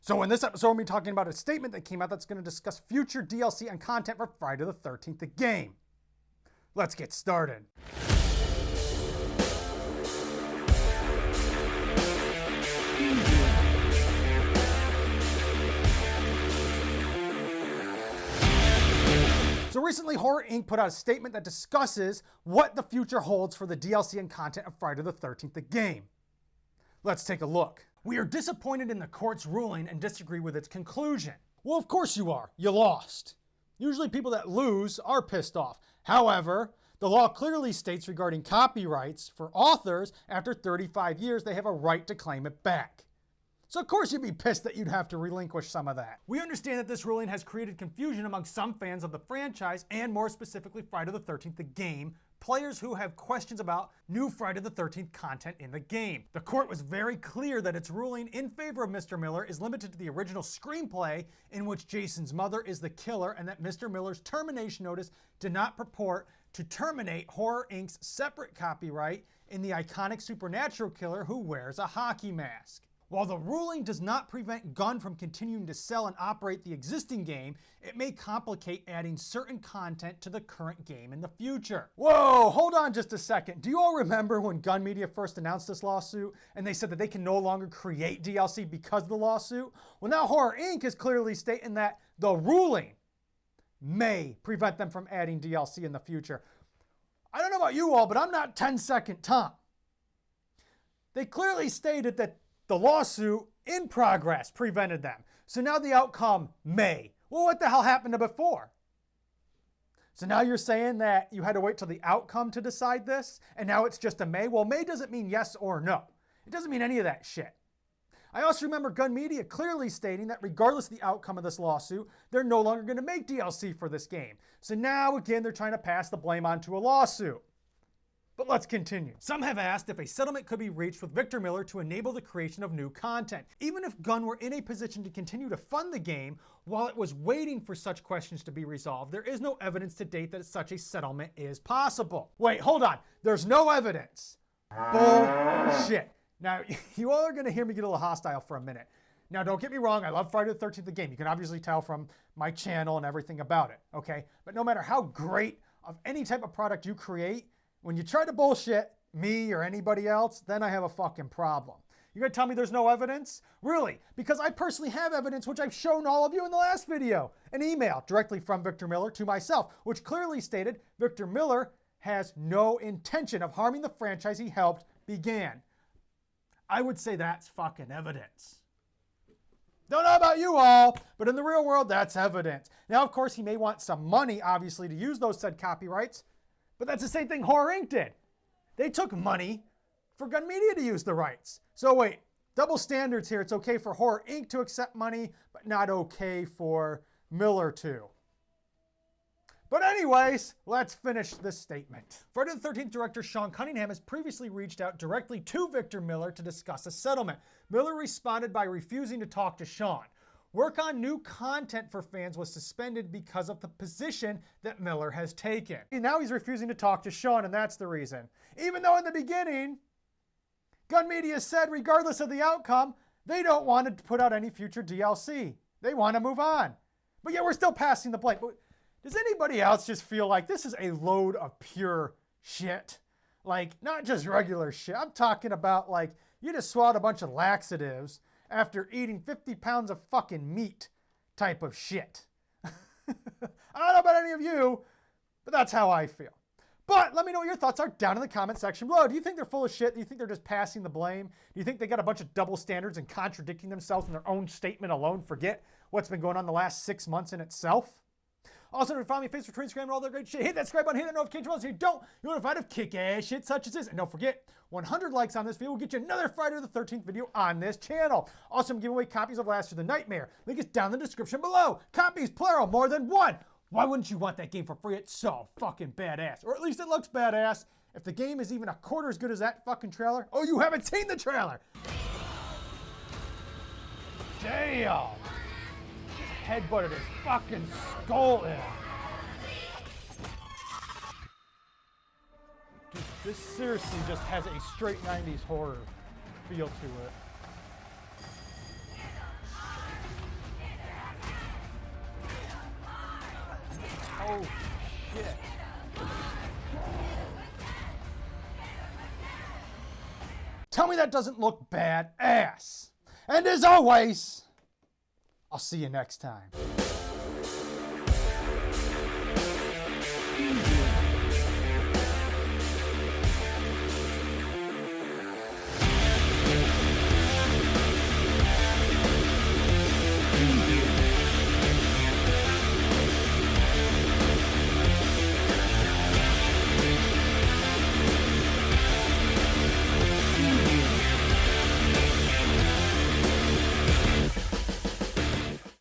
So in this episode, we'll be talking about a statement that came out that's going to discuss future DLC and content for Friday the 13th, the game. Let's get started. So recently, Horror Inc. put out a statement that discusses what the future holds for the DLC and content of Friday the 13th, the game. Let's take a look. We are disappointed in the court's ruling and disagree with its conclusion. Well, of course you are. You lost. Usually people that lose are pissed off. However, the law clearly states regarding copyrights for authors, after 35 years, they have a right to claim it back. So of course you'd be pissed that you'd have to relinquish some of that. We understand that this ruling has created confusion among some fans of the franchise, and more specifically Friday the 13th, the game, players who have questions about new Friday the 13th content in the game. The court was very clear that its ruling in favor of Mr. Miller is limited to the original screenplay, in which Jason's mother is the killer, and that Mr. Miller's termination notice did not purport to terminate Horror Inc.'s separate copyright in the iconic supernatural killer who wears a hockey mask. While the ruling does not prevent Gunn from continuing to sell and operate the existing game, it may complicate adding certain content to the current game in the future. Whoa, hold on just a second. Do you all remember when Gunn Media first announced this lawsuit and they said that they can no longer create DLC because of the lawsuit? Well, now Horror Inc. is clearly stating that the ruling may prevent them from adding DLC in the future. I don't know about you all, but I'm not 10-second Tom. They clearly stated that the lawsuit in progress prevented them. So now the outcome may. Well, what the hell happened to before? So now you're saying that you had to wait till the outcome to decide this, and now it's just a may? Well, may doesn't mean yes or no. It doesn't mean any of that shit. I also remember Gunn Media clearly stating that regardless of the outcome of this lawsuit, they're no longer going to make DLC for this game. So now again, they're trying to pass the blame onto a lawsuit. But let's continue. Some have asked if a settlement could be reached with Victor Miller to enable the creation of new content. Even if Gunn were in a position to continue to fund the game while it was waiting for such questions to be resolved, there is no evidence to date that such a settlement is possible. Wait, hold on. There's no evidence. Bullshit. Now, you all are going to hear me get a little hostile for a minute. Now, don't get me wrong. I love Friday the 13th, the game. You can obviously tell from my channel and everything about it, okay? But no matter how great of any type of product you create, when you try to bullshit me or anybody else, then I have a fucking problem. You're gonna tell me there's no evidence? Really? Because I personally have evidence, which I've shown all of you in the last video. An email directly from Victor Miller to myself, which clearly stated Victor Miller has no intention of harming the franchise he helped begin. I would say that's fucking evidence. Don't know about you all, but in the real world, that's evidence. Now, of course, he may want some money, obviously, to use those said copyrights. But that's the same thing Horror Inc. did. They took money for Gunn Media to use the rights. So wait, double standards here. It's okay for Horror Inc. to accept money, but not okay for Miller to. But anyways, let's finish this statement. Friday the 13th director Sean Cunningham has previously reached out directly to Victor Miller to discuss a settlement. Miller responded by refusing to talk to Sean. Work on new content for fans was suspended because of the position that Miller has taken. And now he's refusing to talk to Sean, and that's the reason. Even though in the beginning, Gunn Media said regardless of the outcome, they don't want to put out any future DLC. They want to move on. But yet we're still passing the blame. But does anybody else just feel like this is a load of pure shit? Like, not just regular shit. I'm talking about like, you just swallowed a bunch of laxatives after eating 50 pounds of fucking meat type of shit. I don't know about any of you, but that's how I feel. But let me know what your thoughts are down in the comment section below. Do you think they're full of shit? Do you think they're just passing the blame? Do you think they got a bunch of double standards and contradicting themselves in their own statement alone? Forget what's been going on the last 6 months in itself? Also, if you follow me on Facebook, Twitter, Instagram, and all that great shit, hit that subscribe button, hit that notification bell so you don't you're notified of kick-ass shit such as this. And don't forget, 100 likes on this video will get you another Friday the 13th video on this channel. Also, I'm giving away copies of Last of the Nightmare. Link is down in the description below. Copies, plural, more than one. Why wouldn't you want that game for free? It's so fucking badass. Or at least it looks badass. If the game is even a quarter as good as that fucking trailer, oh, you haven't seen the trailer. Damn. Headbutted his fucking skull in. Dude, this seriously just has a straight 90s horror feel to it. Tell me that doesn't look badass. And as always, I'll see you next time.